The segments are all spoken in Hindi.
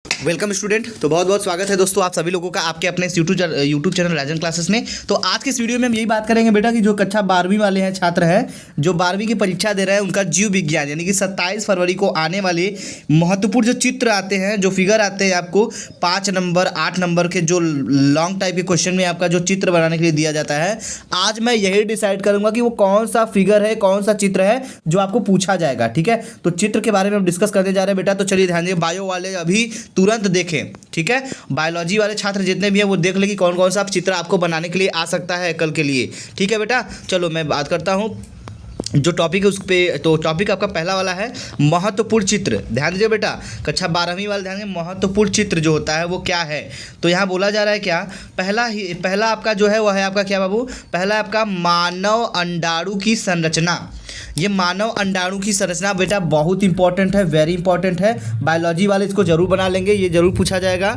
Welcome student. तो बहुत बहुत स्वागत है दोस्तों आप सभी लोगों का आपके अपने यूट्यूब चैनल राजन क्लासेस में। तो आज के इस वीडियो में हम यही बात करेंगे बेटा कि जो कक्षा 12वीं वाले हैं छात्र हैं जो 12वीं की परीक्षा दे रहे हैं उनका जीव विज्ञान यानी कि 27 फरवरी को आने वाले महत्वपूर्ण जो चित्र आते हैं, जो फिगर आते हैं आपको 5 नंबर 8 नंबर के जो लॉन्ग टाइप के क्वेश्चन में आपका जो चित्र बनाने के लिए दिया जाता है, आज मैं यही डिसाइड करूंगा कि वो कौन सा फिगर है, कौन सा चित्र है जो आपको पूछा जाएगा। ठीक है, तो चित्र के बारे में हम डिस्कस करने जा रहे हैं बेटा। तो चलिए ध्यान दीजिए, बायो वाले अभी तुरंत देखें। ठीक है, बायोलॉजी वाले छात्र जितने भी हैं वो देख ले कि कौन कौन सा चित्र आपको बनाने के लिए आ सकता है कल के लिए। ठीक है बेटा, चलो मैं बात करता हूँ जो टॉपिक है उस पर। तो टॉपिक आपका पहला वाला है महत्वपूर्ण चित्र। ध्यान दीजिए बेटा, कक्षा 12वीं वाले ध्यान दीजिए, महत्वपूर्ण चित्र जो होता है वो क्या है। तो यहाँ बोला जा रहा है क्या, पहला आपका जो है वह है आपका क्या बाबू, पहला आपका मानव अंडाणु की संरचना। ये मानव अंडाणु की संरचना बेटा बहुत इंपॉर्टेंट है, वेरी इंपॉर्टेंट है। बायोलॉजी वाले इसको जरूर बना लेंगे, ये जरूर पूछा जाएगा।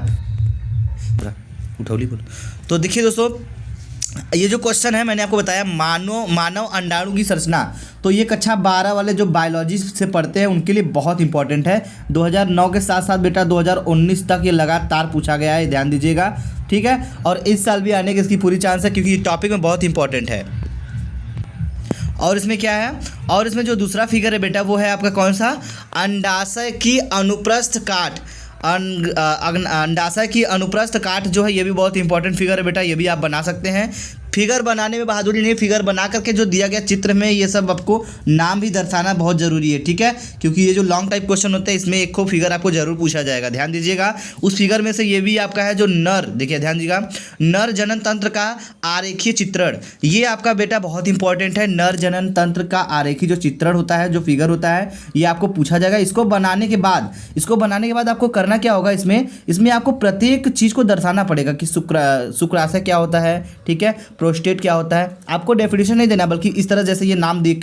उठौली बोलो। तो देखिए दोस्तों, ये जो क्वेश्चन है मैंने आपको बताया मानव अंडाणु की संरचना, तो ये कक्षा 12 वाले जो बायोलॉजी से पढ़ते हैं उनके लिए बहुत इंपॉर्टेंट है। 2009 के साथ साथ बेटा 2019 तक ये लगातार पूछा गया है, ध्यान दीजिएगा। ठीक है, और इस साल भी आने की इसकी पूरी चांस है क्योंकि ये टॉपिक में बहुत इंपॉर्टेंट है। और इसमें क्या है, और इसमें जो दूसरा फिगर है बेटा वो है आपका कौन सा, अंडाशय की अनुप्रस्थ काट। अंडाशय की अनुप्रस्थ काट जो है ये भी बहुत इंपॉर्टेंट फिगर है बेटा, ये भी आप बना सकते हैं। फिगर बनाने में बहादुरी नहीं, फिगर बना करके जो दिया गया चित्र में ये सब आपको नाम भी दर्शाना बहुत ज़रूरी है। ठीक है, क्योंकि ये जो लॉन्ग टाइप क्वेश्चन होते हैं इसमें एक को फिगर आपको जरूर पूछा जाएगा। ध्यान दीजिएगा, उस फिगर में से ये भी आपका है जो नर, देखिए ध्यान दीजिएगा, नर जनन तंत्र का आरेखीय चित्रण, ये आपका बेटा बहुत इंपॉर्टेंट है। नर जनन तंत्र का आरेखीय जो चित्रण होता है, जो फिगर होता है, ये आपको पूछा जाएगा। इसको बनाने के बाद आपको करना क्या होगा, इसमें आपको प्रत्येक चीज़ को दर्शाना पड़ेगा कि शुक्राशय क्या होता है, ठीक है, प्रोस्टेट क्या होता है। आपको डेफिनेशन नहीं देना बल्कि इस तरह जैसे ये नाम दे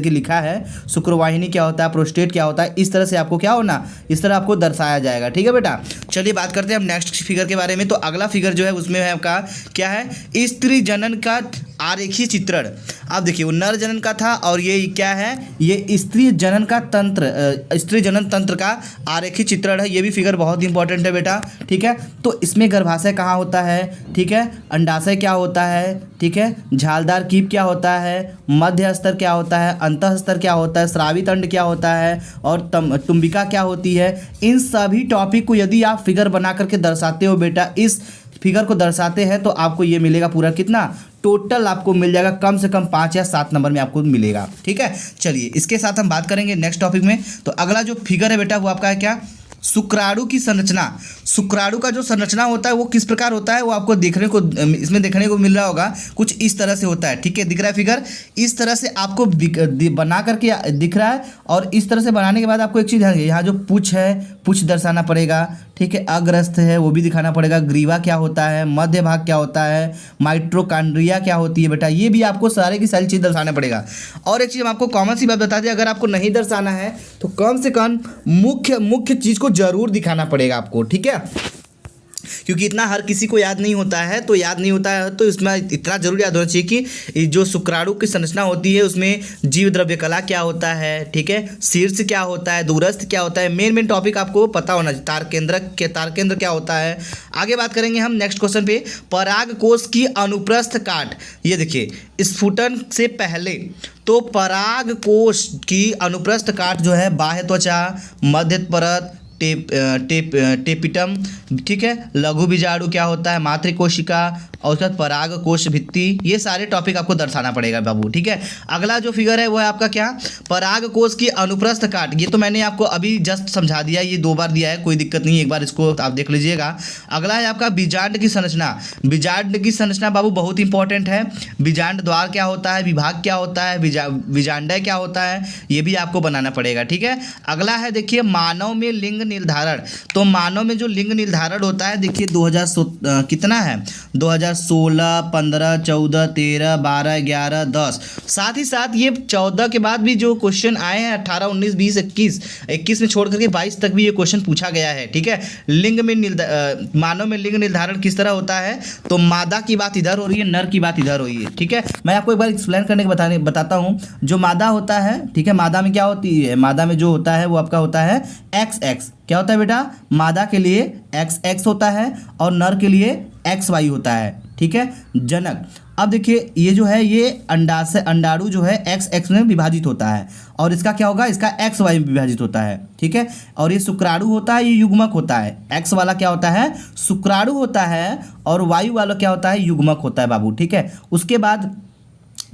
के लिखा है, शुक्रवाहिनी क्या होता है, प्रोस्टेट क्या होता है, इस तरह से आपको क्या होना, इस तरह आपको दर्शाया जाएगा। ठीक है बेटा, चलिए बात करते हैं हम नेक्स्ट फिगर के बारे में। तो अगला फिगर जो है उसमें है आपका क्या है, स्त्री जनन का आरेखीय चित्रण। अब देखिए वो नर जनन का था और ये क्या है, ये स्त्री जनन का तंत्र, स्त्री जनन तंत्र का आरेखीय चित्रण है। ये भी फिगर बहुत इंपॉर्टेंट है बेटा। ठीक है, तो इसमें गर्भाशय कहाँ होता है, ठीक है, अंडाशय क्या होता है, ठीक है, झालदार कीप क्या होता है, मध्य स्तर क्या होता है, अंतः स्तर क्या होता है, स्रावित अंड क्या होता है और तुम्बिका क्या होती है। इन सभी टॉपिक को यदि आप फिगर बना करके दर्शाते हो बेटा, इस फिगर को दर्शाते हैं तो आपको ये मिलेगा पूरा कितना, टोटल आपको मिल जाएगा कम से कम 5 या 7 नंबर में आपको मिलेगा। ठीक है, चलिए इसके साथ हम बात करेंगे नेक्स्ट टॉपिक में। तो अगला जो फिगर है बेटा वो आपका है क्या, शुक्राणु की संरचना। शुक्राणु का जो संरचना होता है वो किस प्रकार होता है वो आपको इसमें देखने को मिल रहा होगा, कुछ इस तरह से होता है। ठीक है, दिख रहा है फिगर, इस तरह से आपको बना करके दिख रहा है। और इस तरह से बनाने के बाद आपको एक चीज़ ध्यान, यहाँ जो पुच्छ है, पुच्छ दर्शाना पड़ेगा। ठीक है, अग्रस्थ है वो भी दिखाना पड़ेगा, ग्रीवा क्या होता है, मध्य भाग क्या होता है, माइट्रोकांड्रिया क्या होती है बेटा, ये भी आपको सारे की सारी चीज़ दर्शाना पड़ेगा। और एक चीज़ हम आपको कॉमन सी बात बता दें, अगर आपको नहीं दर्शाना है तो कम से कम मुख्य चीज़ को जरूर दिखाना पड़ेगा आपको। ठीक है, क्योंकि इतना हर किसी को याद नहीं होता है, तो इसमें इतना जरूर याद होना चाहिए कि जो शुक्राणु की संरचना होती है उसमें जीव द्रव्य कला क्या होता है, ठीक है, शीर्ष क्या होता है, दूरस्थ क्या होता है, मेन टॉपिक आपको पता होना चाहिए। तारकेंद्र क्या होता है। आगे बात करेंगे हम नेक्स्ट क्वेश्चन पे, पराग कोश की अनुप्रस्थ काट। ये देखिए स्फुटन से पहले तो पराग कोश की अनुप्रस्थ काट जो है बाह्य त्वचा, मध्य परत, टेपिटम, ठीक है, लघु बीजाणु क्या होता है, मातृकोशिका, और उसके बाद पराग कोश भित्ति, ये सारे टॉपिक आपको दर्शाना पड़ेगा बाबू। ठीक है, अगला जो फिगर है वो है आपका क्या, पराग कोश की अनुप्रस्थ काट। ये तो मैंने आपको अभी जस्ट समझा दिया, ये 2 बार दिया है, कोई दिक्कत नहीं, एक बार इसको आप देख लीजिएगा। अगला है आपका बीजांड की संरचना। बीजांड की संरचना बाबू बहुत इंपॉर्टेंट है। बीजांड द्वार क्या होता है, विभाग क्या होता है, बीजांडय क्या होता है, ये भी आपको बनाना पड़ेगा। ठीक है, अगला है देखिए मानव में लिंग निर्धारण। तो मानव में जो लिंग निर्धारण होता है देखिए 2000 कितना है, 2000 2016, 15, 14, 13, 12, 11, 10। साथ ही साथ ये 14 के बाद भी जो क्वेश्चन आए हैं 18, 19, 20, 21 में छोड़ करके 22 तक भी ये क्वेश्चन पूछा गया है। ठीक है, लिंग में मानव में लिंग निर्धारण किस तरह होता है, तो मादा की बात इधर हो रही है, नर की बात इधर हो रही है। ठीक है, मैं आपको एक बार एक्सप्लेन करने के बताता हूँ। जो मादा होता है, ठीक है, मादा में क्या होती है, मादा में जो होता है वो आपका होता है XX। क्या होता है बेटा, मादा के लिए XX होता है और नर के लिए XY होता है। ठीक है, जनक। अब देखिए ये जो है ये अंडाणु जो है XX में विभाजित होता है और इसका क्या होगा, इसका XY में विभाजित होता है। ठीक है, और ये शुक्राणु होता है, ये युग्मक होता है। X वाला क्या होता है, शुक्राणु होता है और Y वाला क्या होता है, युग्मक होता है बाबू। ठीक है, उसके बाद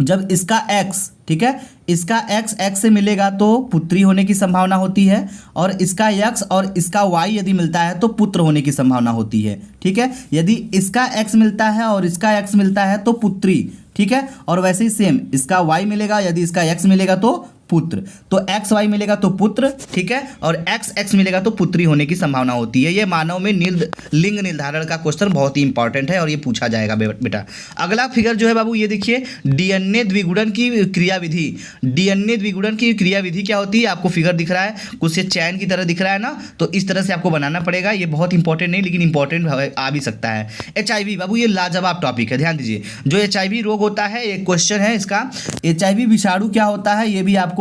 जब इसका X, ठीक है, इसका X से मिलेगा तो पुत्री होने की संभावना होती है और इसका X और इसका Y यदि मिलता है तो पुत्र होने की संभावना होती है। ठीक है, यदि इसका X मिलता है और इसका X मिलता है तो पुत्री। ठीक है, और वैसे ही सेम इसका Y मिलेगा, यदि इसका X मिलेगा तो पुत्र, तो XY मिलेगा तो पुत्र। ठीक है, और XX मिलेगा तो पुत्री होने की संभावना होती है। ये मानव में लिंग निर्धारण का क्वेश्चन बहुत ही इंपॉर्टेंट है और ये पूछा जाएगा बेटा। अगला फिगर जो है बाबू ये देखिए, DNA द्विगुणन की क्रियाविधि। DNA द्विगुणन की क्रियाविधि क्या होती है, आपको फिगर दिख रहा है, कुछ ये चैन की तरह दिख रहा है ना, तो इस तरह से आपको बनाना पड़ेगा। ये बहुत इंपॉर्टेंट नहीं लेकिन इंपॉर्टेंट आ भी सकता है। HIV बाबू ये लाजवाब टॉपिक है, ध्यान दीजिए। जो HIV रोग होता है, एक क्वेश्चन है इसका, HIV विषाणु क्या होता है, ये भी आपको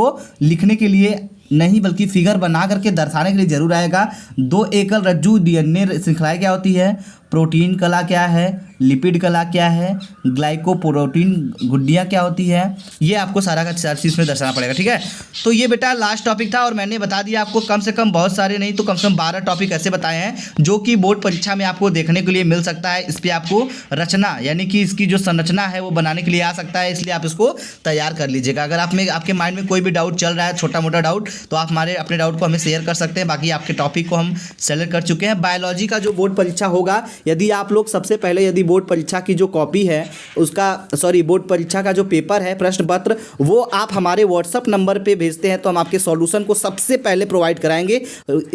लिखने के लिए नहीं बल्कि फिगर बना करके दर्शाने के लिए जरूर आएगा। 2 एकल रज्जु DNA श्रृंखलाएं क्या होती है, प्रोटीन कला क्या है, लिपिड कला क्या है, ग्लाइकोप्रोटीन गुड्डियाँ क्या होती है, ये आपको सारा का सारा चीज़ में दर्शाना पड़ेगा। ठीक है, तो ये बेटा लास्ट टॉपिक था और मैंने बता दिया आपको, कम से कम बहुत सारे नहीं तो कम से कम 12 टॉपिक ऐसे बताए हैं जो कि बोर्ड परीक्षा में आपको देखने के लिए मिल सकता है। इस पर आपको रचना यानी कि इसकी जो संरचना है वो बनाने के लिए आ सकता है, इसलिए आप इसको तैयार कर लीजिएगा। अगर आपके माइंड में कोई भी डाउट चल रहा है, छोटा मोटा डाउट, तो आप अपने डाउट को हमें शेयर कर सकते हैं। बाकी आपके टॉपिक को हम सेलेक्ट कर चुके हैं। बायोलॉजी का जो बोर्ड परीक्षा होगा, यदि आप लोग सबसे पहले यदि बोर्ड परीक्षा की जो कॉपी है बोर्ड परीक्षा का जो पेपर है, प्रश्न पत्र, वो आप हमारे व्हाट्सअप नंबर पे भेजते हैं तो हम आपके सॉल्यूशन को सबसे पहले प्रोवाइड कराएंगे।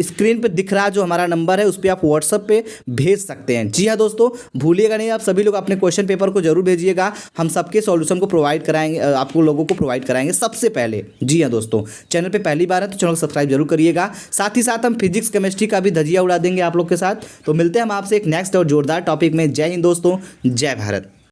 स्क्रीन पे दिख रहा जो हमारा नंबर है उस पर आप व्हाट्सअप पे भेज सकते हैं। जी हाँ दोस्तों, भूलिएगा नहीं, आप सभी लोग अपने क्वेश्चन पेपर को जरूर भेजिएगा। हम सबके सॉल्यूशन को प्रोवाइड कराएंगे, आपको लोगों को प्रोवाइड कराएंगे सबसे पहले। जी हाँ दोस्तों, चैनल पे पहली बार है तो चैनल को सब्सक्राइब जरूर करिएगा। साथ ही साथ हम फिजिक्स केमिस्ट्री का भी धजिया उड़ा देंगे आप लोग के साथ। तो मिलते हैं हम आपसे एक नेक्स्ट और जोरदार टॉपिक में। जय हिंद दोस्तों, जय भारत।